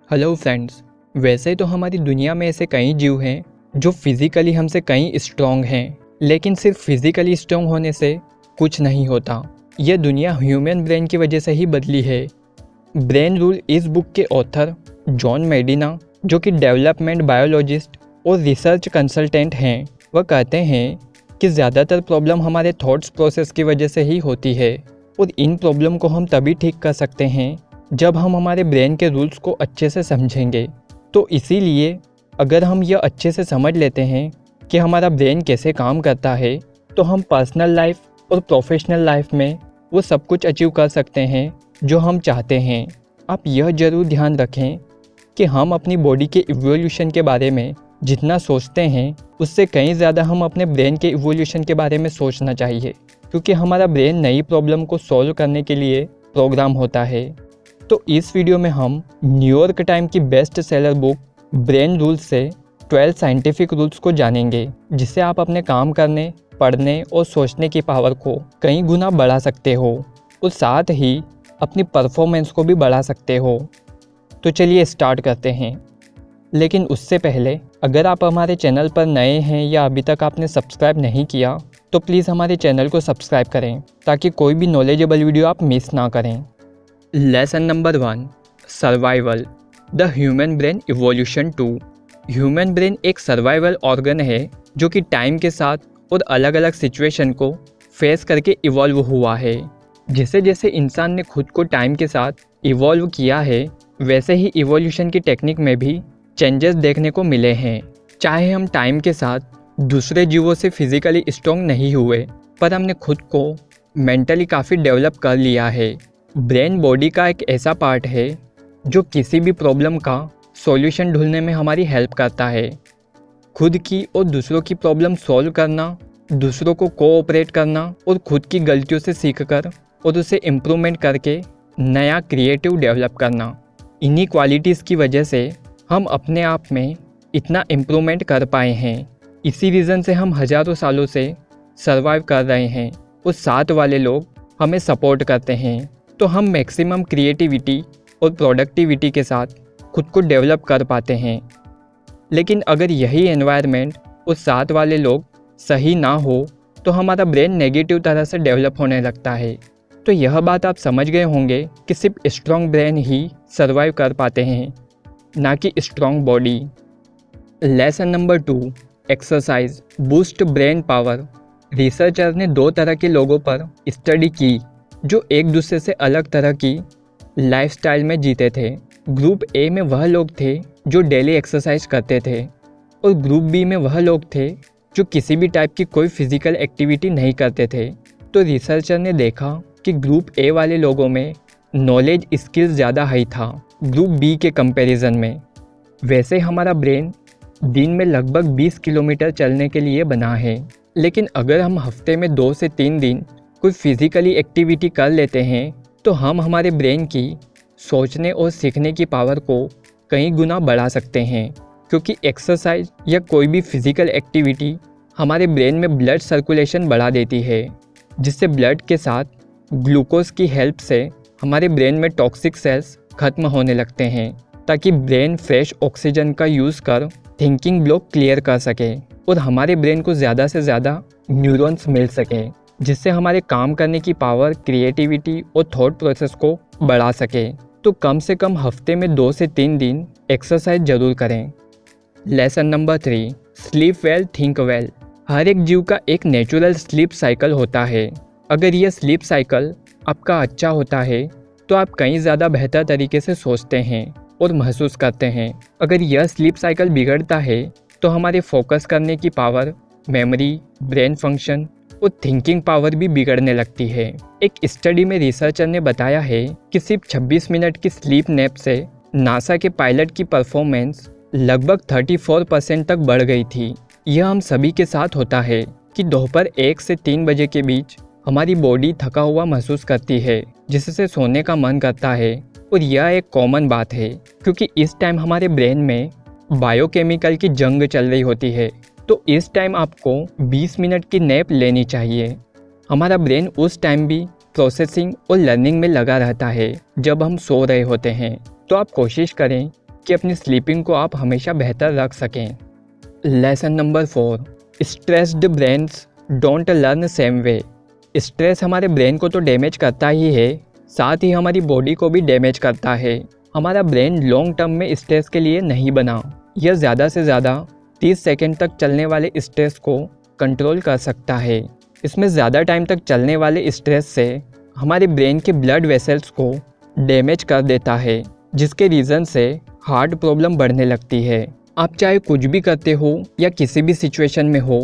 Hello friends. वैसे तो हमारी दुनिया में ऐसे कई जीव हैं जो फिज़िकली हमसे कहीं स्ट्रॉन्ग हैं, लेकिन सिर्फ फिज़िकली स्ट्रॉन्ग होने से कुछ नहीं होता। यह दुनिया ह्यूमन ब्रेन की वजह से ही बदली है। ब्रेन रूल इस बुक के ऑथर जॉन मेडिना, जो कि डेवलपमेंट बायोलॉजिस्ट और रिसर्च कंसल्टेंट हैं, वह कहते हैं कि ज़्यादातर प्रॉब्लम हमारे थॉट्स प्रोसेस की वजह से ही होती है और इन प्रॉब्लम को हम तभी ठीक कर सकते हैं जब हम हमारे ब्रेन के रूल्स को अच्छे से समझेंगे। तो इसीलिए अगर हम यह अच्छे से समझ लेते हैं कि हमारा ब्रेन कैसे काम करता है, तो हम पर्सनल लाइफ और प्रोफेशनल लाइफ में वो सब कुछ अचीव कर सकते हैं जो हम चाहते हैं। आप यह ज़रूर ध्यान रखें कि हम अपनी बॉडी के इवोल्यूशन के बारे में जितना सोचते हैं, उससे कहीं ज़्यादा हम अपने ब्रेन के इवोल्यूशन के बारे में सोचना चाहिए, क्योंकि हमारा ब्रेन नई प्रॉब्लम को सॉल्व करने के लिए प्रोग्राम होता है। तो इस वीडियो में हम न्यूयॉर्क टाइम की best seller book brain rules से 12 साइंटिफिक रूल्स को जानेंगे, जिससे आप अपने काम करने, पढ़ने और सोचने की पावर को कई गुना बढ़ा सकते हो और साथ ही अपनी परफॉर्मेंस को भी बढ़ा सकते हो। तो चलिए स्टार्ट करते हैं। लेकिन उससे पहले अगर आप हमारे चैनल पर नए हैं या अभी तक आपने सब्सक्राइब नहीं किया, तो प्लीज़ हमारे चैनल को सब्सक्राइब करें ताकि कोई भी नॉलेजेबल वीडियो आप मिस ना करें। Lesson number 1, survival, the human brain evolution 2। Human brain एक सर्वाइवल ऑर्गन है जो कि टाइम के साथ और अलग अलग सिचुएशन को फेस करके इवॉल्व हुआ है। जैसे जैसे इंसान ने खुद को टाइम के साथ इवॉल्व किया है, वैसे ही इवोल्यूशन की टेक्निक में भी चेंजेस देखने को मिले हैं। चाहे हम टाइम के साथ दूसरे जीवों से फिजिकली स्ट्रॉन्ग नहीं हुए, पर हमने खुद को मेंटली काफ़ी डेवलप कर लिया है। ब्रेन बॉडी का एक ऐसा पार्ट है जो किसी भी प्रॉब्लम का सॉल्यूशन ढूंढने में हमारी हेल्प करता है। खुद की और दूसरों की प्रॉब्लम सॉल्व करना, दूसरों को कोऑपरेट करना और खुद की गलतियों से सीखकर और उसे इम्प्रूवमेंट करके नया क्रिएटिव डेवलप करना। इन्हीं क्वालिटीज़ की वजह से हम अपने आप में इतना इम्प्रूवमेंट कर पाए हैं। इसी रीज़न से हम हज़ारों सालों से सर्वाइव कर रहे हैं और साथ वाले लोग हमें सपोर्ट करते हैं। तो हम मैक्सिमम क्रिएटिविटी और प्रोडक्टिविटी के साथ खुद को डेवलप कर पाते हैं। लेकिन अगर यही एनवायरनमेंट और साथ वाले लोग सही ना हो, तो हमारा ब्रेन नेगेटिव तरह से डेवलप होने लगता है। तो यह बात आप समझ गए होंगे कि सिर्फ स्ट्रॉन्ग ब्रेन ही सर्वाइव कर पाते हैं, ना कि strong body. Lesson number 2, exercise boost brain power. Researcher ने 2 तरह के लोगों पर स्टडी की जो एक दूसरे से अलग तरह की लाइफस्टाइल में जीते थे। ग्रुप ए में वह लोग थे जो डेली एक्सरसाइज करते थे और ग्रुप बी में वह लोग थे जो किसी भी टाइप की कोई फिजिकल एक्टिविटी नहीं करते थे। तो रिसर्चर ने देखा कि ग्रुप ए वाले लोगों में नॉलेज स्किल्स ज़्यादा हाई था ग्रुप बी के कंपैरिजन में। वैसे हमारा ब्रेन दिन में लगभग 20 किलोमीटर चलने के लिए बना है, लेकिन अगर हम हफ्ते में 2 से 3 दिन कोई फिज़िकली एक्टिविटी कर लेते हैं, तो हम हमारे ब्रेन की सोचने और सीखने की पावर को कई गुना बढ़ा सकते हैं। क्योंकि एक्सरसाइज या कोई भी फिज़िकल एक्टिविटी हमारे ब्रेन में ब्लड सर्कुलेशन बढ़ा देती है, जिससे ब्लड के साथ ग्लूकोज की हेल्प से हमारे ब्रेन में टॉक्सिक सेल्स खत्म होने लगते हैं, ताकि ब्रेन फ्रेश ऑक्सीजन का यूज़ कर थिंकिंग ब्लॉक क्लियर कर सके और हमारे ब्रेन को ज़्यादा से ज़्यादा न्यूरॉन्स मिल सके, जिससे हमारे काम करने की पावर, क्रिएटिविटी और थॉट प्रोसेस को बढ़ा सके। तो कम से कम हफ्ते में 2 से 3 दिन एक्सरसाइज ज़रूर करें। Lesson number 3, sleep well think well. हर एक जीव का एक नेचुरल स्लीप साइकिल होता है। अगर यह स्लीप साइकिल आपका अच्छा होता है, तो आप कहीं ज़्यादा बेहतर तरीके से सोचते हैं और महसूस करते हैं। अगर यह स्लीप साइकिल बिगड़ता है, तो हमारे फोकस करने की पावर, मेमोरी, ब्रेन फंक्शन और थिंकिंग पावर भी बिगड़ने लगती है। एक स्टडी में रिसर्चर ने बताया है कि सिर्फ 26 मिनट की स्लीप नैप से नासा के पायलट की परफॉर्मेंस लगभग 34% तक बढ़ गई थी। यह हम सभी के साथ होता है कि दोपहर 1 से 3 बजे के बीच हमारी बॉडी थका हुआ महसूस करती है, जिससे सोने का मन करता है। और यह एक कॉमन बात है, क्योंकि इस टाइम हमारे ब्रेन में बायोकेमिकल की जंग चल रही होती है। तो इस टाइम आपको 20 मिनट की नैप लेनी चाहिए। हमारा ब्रेन उस टाइम भी प्रोसेसिंग और लर्निंग में लगा रहता है जब हम सो रहे होते हैं। तो आप कोशिश करें कि अपनी स्लीपिंग को आप हमेशा बेहतर रख सकें। Lesson number 4, stressed brains don't learn same way. Stress हमारे ब्रेन को तो डैमेज करता ही है, साथ ही हमारी बॉडी को भी डैमेज करता है। हमारा ब्रेन लॉन्ग टर्म में स्ट्रेस के लिए नहीं बना। यह ज़्यादा से ज़्यादा 30 सेकंड तक चलने वाले स्ट्रेस को कंट्रोल कर सकता है। इसमें ज़्यादा टाइम तक चलने वाले स्ट्रेस से हमारे ब्रेन के ब्लड वेसल्स को डैमेज कर देता है, जिसके रीज़न से हार्ट प्रॉब्लम बढ़ने लगती है। आप चाहे कुछ भी करते हो या किसी भी सिचुएशन में हो,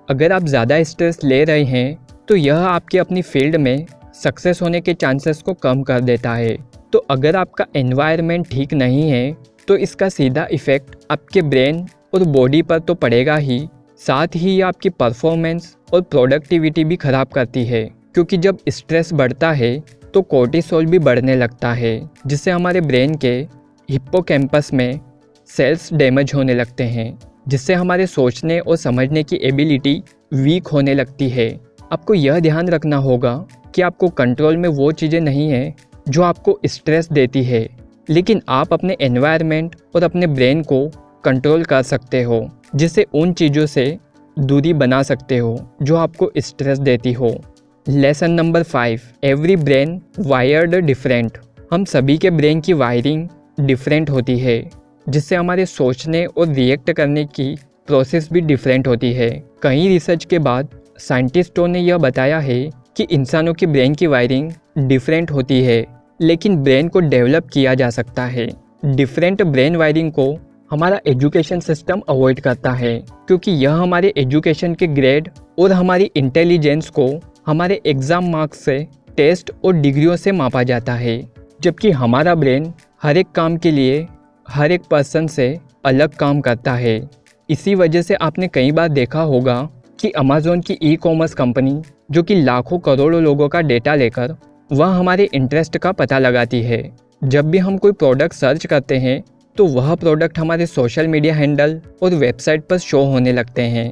अगर आप ज़्यादा स्ट्रेस ले रहे हैं तो यह आपके अपनी फील्ड में सक्सेस होने के चांसेस को कम कर देता है। तो अगर आपका एनवायरनमेंट ठीक नहीं है तो इसका सीधा इफ़ेक्ट आपके ब्रेन और बॉडी पर तो पड़ेगा ही, साथ ही आपकी परफॉर्मेंस और प्रोडक्टिविटी भी ख़राब करती है, क्योंकि जब स्ट्रेस बढ़ता है तो कोर्टिसोल भी बढ़ने लगता है, जिससे हमारे ब्रेन के हिप्पोकैम्पस में सेल्स डैमेज होने लगते हैं, जिससे हमारे सोचने और समझने की एबिलिटी वीक होने लगती है। आपको यह ध्यान रखना होगा कि आपको कंट्रोल में वो चीज़ें नहीं हैं जो आपको स्ट्रेस देती है, लेकिन आप अपने एनवायरनमेंट और अपने ब्रेन को कंट्रोल कर सकते हो, जिससे उन चीज़ों से दूरी बना सकते हो जो आपको स्ट्रेस देती हो। Lesson number 5, every brain wired different. हम सभी के ब्रेन की वायरिंग डिफरेंट होती है, जिससे हमारे सोचने और रिएक्ट करने की प्रोसेस भी डिफरेंट होती है। कई रिसर्च के बाद साइंटिस्टों ने यह बताया है कि इंसानों की ब्रेन की वायरिंग डिफरेंट होती है, लेकिन ब्रेन को डेवलप किया जा सकता है। डिफरेंट ब्रेन वायरिंग को हमारा एजुकेशन सिस्टम अवॉइड करता है, क्योंकि यह हमारे एजुकेशन के ग्रेड और हमारी इंटेलिजेंस को हमारे एग्ज़ाम मार्क्स से, टेस्ट और डिग्रियों से मापा जाता है, जबकि हमारा ब्रेन हर एक काम के लिए हर एक पर्सन से अलग काम करता है। इसी वजह से आपने कई बार देखा होगा कि अमेज़ॉन की ई-कॉमर्स कंपनी, जो कि लाखों करोड़ों लोगों का डेटा लेकर वह हमारे इंटरेस्ट का पता लगाती है। जब भी हम कोई प्रोडक्ट सर्च करते हैं तो वह प्रोडक्ट हमारे सोशल मीडिया हैंडल और वेबसाइट पर शो होने लगते हैं।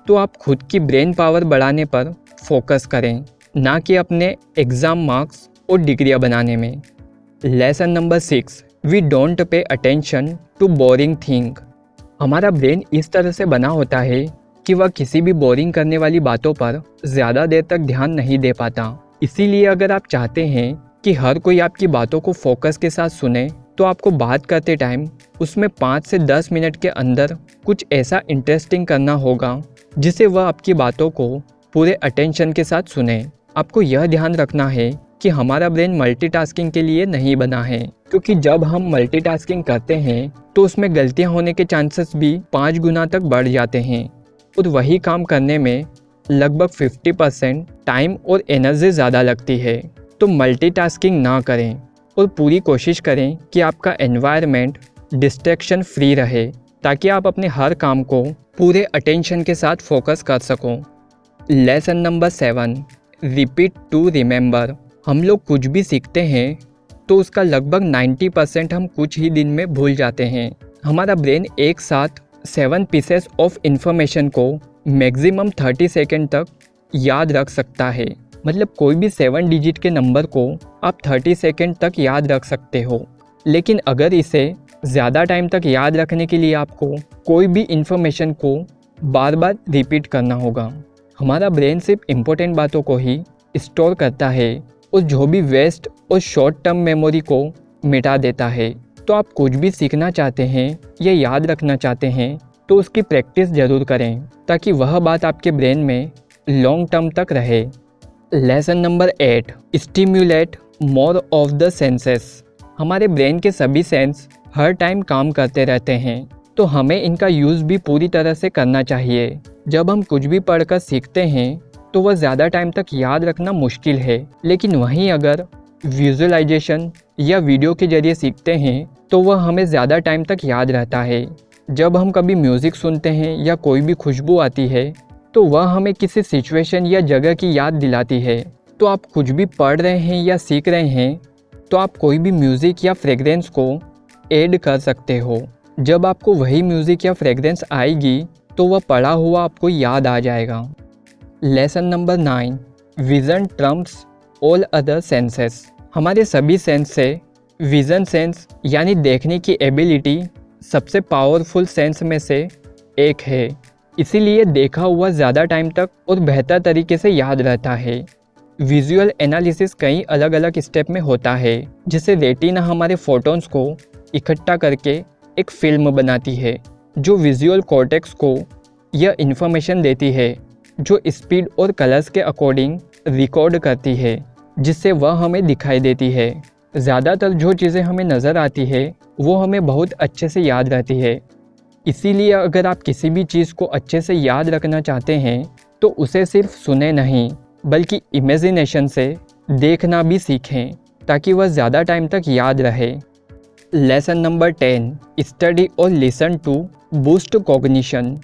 तो आप खुद की ब्रेन पावर बढ़ाने पर फोकस करें, ना कि अपने एग्ज़ाम मार्क्स और डिग्रियां बनाने में। Lesson number 6, we don't pay attention to boring thing. हमारा ब्रेन इस तरह से बना होता है कि वह किसी भी बोरिंग करने वाली बातों पर ज़्यादा देर तक ध्यान नहीं दे पाता। इसीलिए अगर आप चाहते हैं कि हर कोई आपकी बातों को फोकस के साथ सुने, तो आपको बात करते टाइम उसमें 5 से 10 मिनट के अंदर कुछ ऐसा इंटरेस्टिंग करना होगा जिससे वह आपकी बातों को पूरे अटेंशन के साथ सुने। आपको यह ध्यान रखना है कि हमारा ब्रेन मल्टीटास्किंग के लिए नहीं बना है, क्योंकि जब हम मल्टीटास्किंग करते हैं तो उसमें गलतियां होने के चांसेस भी 5 गुना तक बढ़ जाते हैं, और वही काम करने में लगभग 50% टाइम और एनर्जी ज़्यादा लगती है। तो मल्टीटास्किंग ना करें और पूरी कोशिश करें कि आपका एनवायरनमेंट डिस्ट्रैक्शन फ्री रहे, ताकि आप अपने हर काम को पूरे अटेंशन के साथ फोकस कर सको। Lesson number 7, repeat to remember. हम लोग कुछ भी सीखते हैं तो उसका लगभग 90% हम कुछ ही दिन में भूल जाते हैं। हमारा ब्रेन एक साथ 7 पीसेस ऑफ इंफॉर्मेशन को मैक्सिमम 30 सेकेंड तक याद रख सकता है। मतलब कोई भी 7 डिजिट के नंबर को आप 30 सेकेंड तक याद रख सकते हो, लेकिन अगर इसे ज़्यादा टाइम तक याद रखने के लिए आपको कोई भी इंफॉर्मेशन को बार बार रिपीट करना होगा। हमारा ब्रेन सिर्फ इम्पोर्टेंट बातों को ही स्टोर करता है और जो भी वेस्ट और शॉर्ट टर्म मेमोरी को मिटा देता है। तो आप कुछ भी सीखना चाहते हैं या याद रखना चाहते हैं तो उसकी प्रैक्टिस ज़रूर करें, ताकि वह बात आपके ब्रेन में लॉन्ग टर्म तक रहे। Lesson number 8, stimulate more of the senses. हमारे ब्रेन के सभी सेंस हर टाइम काम करते रहते हैं, तो हमें इनका यूज़ भी पूरी तरह से करना चाहिए। जब हम कुछ भी पढ़कर सीखते हैं तो वह ज़्यादा टाइम तक याद रखना मुश्किल है, लेकिन वहीं अगर विजुअलाइजेशन या वीडियो के जरिए सीखते हैं तो वह हमें ज़्यादा टाइम तक याद रहता है। जब हम कभी म्यूज़िक सुनते हैं या कोई भी खुशबू आती है तो वह हमें किसी सिचुएशन या जगह की याद दिलाती है। तो आप कुछ भी पढ़ रहे हैं या सीख रहे हैं तो आप कोई भी म्यूज़िक या फ्रेगरेंस को ऐड कर सकते हो। जब आपको वही म्यूज़िक या फ्रेगरेंस आएगी तो वह पढ़ा हुआ आपको याद आ जाएगा। Lesson number 9, vision Trump's all other senses. हमारे सभी सेंस से विज़न सेंस यानी देखने की एबिलिटी सबसे पावरफुल सेंस में से एक है, इसीलिए देखा हुआ ज़्यादा टाइम तक और बेहतर तरीके से याद रहता है। विजुअल एनालिसिस कई अलग अलग स्टेप में होता है, जिससे रेटिना हमारे फोटॉन्स को इकट्ठा करके एक फिल्म बनाती है, जो विजुअल कॉर्टेक्स को यह इन्फॉर्मेशन देती है, जो स्पीड और कलर्स के अकॉर्डिंग रिकॉर्ड करती है, जिससे वह हमें दिखाई देती है। ज़्यादातर जो चीज़ें हमें नज़र आती है वो हमें बहुत अच्छे से याद रहती है। इसीलिए अगर आप किसी भी चीज़ को अच्छे से याद रखना चाहते हैं तो उसे सिर्फ सुने नहीं बल्कि इमेजिनेशन से देखना भी सीखें, ताकि वह ज़्यादा टाइम तक याद रहे। लेसन नंबर 10, स्टडी और लिसन टू बूस्ट कॉग्निशन।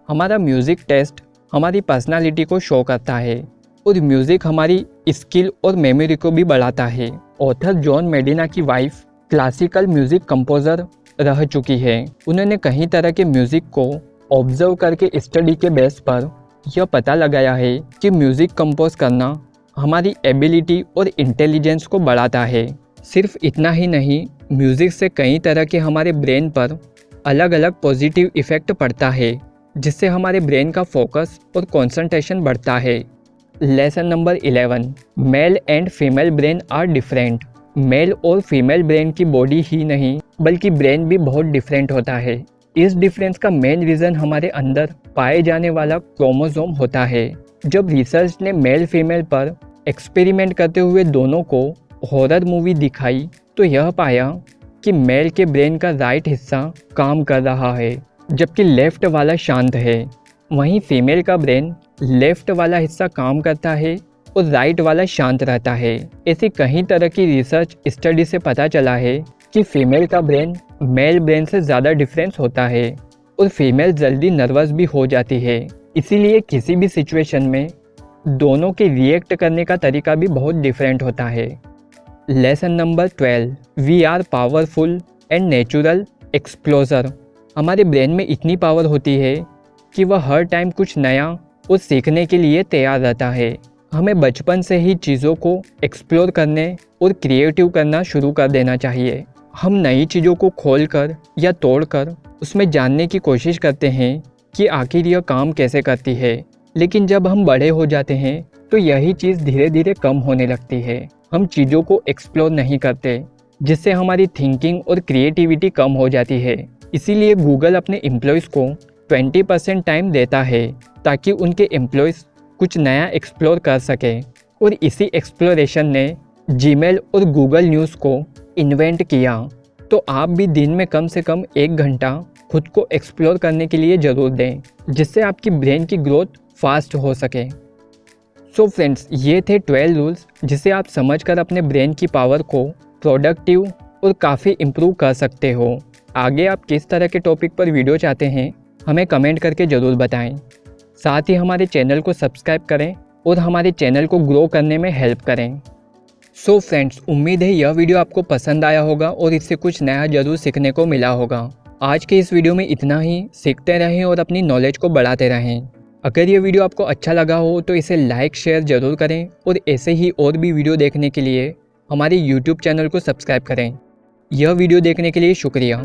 हमारा म्यूज़िक टेस्ट हमारी पर्सनालिटी को शो करता है और म्यूज़िक हमारी स्किल और मेमोरी को भी बढ़ाता है। ऑथर जॉन मेडिना की वाइफ क्लासिकल म्यूज़िक कंपोज़र रह चुकी है। उन्होंने कई तरह के म्यूज़िक को ऑब्जर्व करके स्टडी के बेस पर यह पता लगाया है कि म्यूज़िक कंपोज करना हमारी एबिलिटी और इंटेलिजेंस को बढ़ाता है। सिर्फ इतना ही नहीं, म्यूज़िक से कई तरह के हमारे ब्रेन पर अलग अलग पॉजिटिव इफ़ेक्ट पड़ता है, जिससे हमारे ब्रेन का फोकस और कंसंट्रेशन बढ़ता है। Lesson number 11, male and female brain are different. Male और फीमेल ब्रेन की बॉडी ही नहीं बल्कि ब्रेन भी बहुत डिफरेंट होता है। इस डिफरेंस का मेन रीज़न हमारे अंदर पाए जाने वाला क्रोमोसोम होता है। जब रिसर्च ने मेल फीमेल पर एक्सपेरिमेंट करते हुए दोनों को हॉरर मूवी दिखाई तो यह पाया कि मेल के ब्रेन का राइट हिस्सा काम कर रहा है जबकि लेफ्ट वाला शांत है। वहीं फीमेल का ब्रेन लेफ्ट वाला हिस्सा काम करता है और राइट वाला शांत रहता है। ऐसी कई तरह की रिसर्च स्टडी से पता चला है कि फीमेल का ब्रेन मेल ब्रेन से ज़्यादा डिफरेंस होता है और फीमेल जल्दी नर्वस भी हो जाती है। इसीलिए किसी भी सिचुएशन में दोनों के रिएक्ट करने का तरीका भी बहुत डिफरेंट होता है। Lesson number 12, we are powerful and natural explorer. हमारे ब्रेन में इतनी पावर होती है कि वह हर टाइम कुछ नया और सीखने के लिए तैयार रहता है। हमें बचपन से ही चीज़ों को एक्सप्लोर करने और क्रिएटिव करना शुरू कर देना चाहिए। हम नई चीज़ों को खोलकर या तोड़कर उसमें जानने की कोशिश करते हैं कि आखिर यह काम कैसे करती है, लेकिन जब हम बड़े हो जाते हैं तो यही चीज़ धीरे धीरे कम होने लगती है। हम चीज़ों को एक्सप्लोर नहीं करते, जिससे हमारी थिंकिंग और क्रिएटिविटी कम हो जाती है। इसीलिए गूगल अपने एम्प्लॉयज़ को 20% टाइम देता है ताकि उनके एम्प्लॉयज़ कुछ नया एक्सप्लोर कर सके। और इसी एक्सप्लोरेशन ने जीमेल और गूगल न्यूज़ को इन्वेंट किया। तो आप भी दिन में कम से कम 1 घंटा खुद को एक्सप्लोर करने के लिए ज़रूर दें, जिससे आपकी ब्रेन की ग्रोथ फास्ट हो सके। सो फ्रेंड्स, ये थे 12 रूल्स जिसे आप समझकर अपने ब्रेन की पावर को प्रोडक्टिव और काफ़ी इम्प्रूव कर सकते हो। आगे आप किस तरह के टॉपिक पर वीडियो चाहते हैं हमें कमेंट करके ज़रूर बताएं। साथ ही हमारे चैनल को सब्सक्राइब करें और हमारे चैनल को ग्रो करने में हेल्प करें। सो फ्रेंड्स, उम्मीद है यह वीडियो आपको पसंद आया होगा और इससे कुछ नया ज़रूर सीखने को मिला होगा। आज के इस वीडियो में इतना ही। सीखते रहें और अपनी नॉलेज को बढ़ाते रहें। अगर ये वीडियो आपको अच्छा लगा हो तो इसे लाइक शेयर ज़रूर करें और ऐसे ही और भी वीडियो देखने के लिए हमारे YouTube चैनल को सब्सक्राइब करें। यह वीडियो देखने के लिए शुक्रिया।